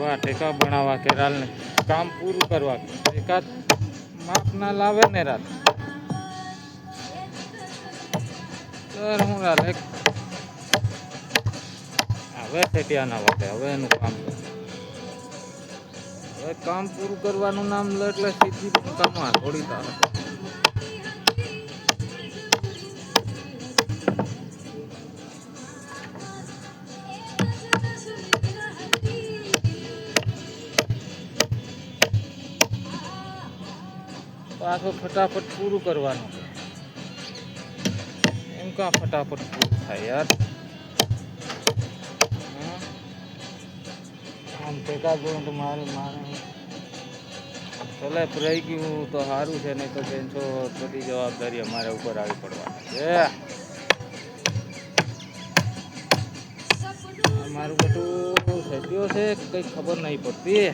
કરવા ટેકા બનાવવા કે રાલને કામ પૂરું કરવા એકાદ માપ ના લાવે ને રાત સર હું રાલ હવે ઠેટિયાના વાટે હવે એનું કામ હવે કામ પૂરું કરવાનું નામ લે એટલે સીધી કામમાં થોડી તારે પાછો ફટાફટ પૂરું કરવાનું એમ કા ફટાફટ પૂરું થાય યાર આમ ટેકા જોઉં તો મારે ચલે રહી ગયું તો સારું છે નહીં તો બેનસો બધી જવાબદારી અમારે ઉપર આવી પડવાની છે મારું બધું સત્યો છે કંઈ ખબર નહીં પડતી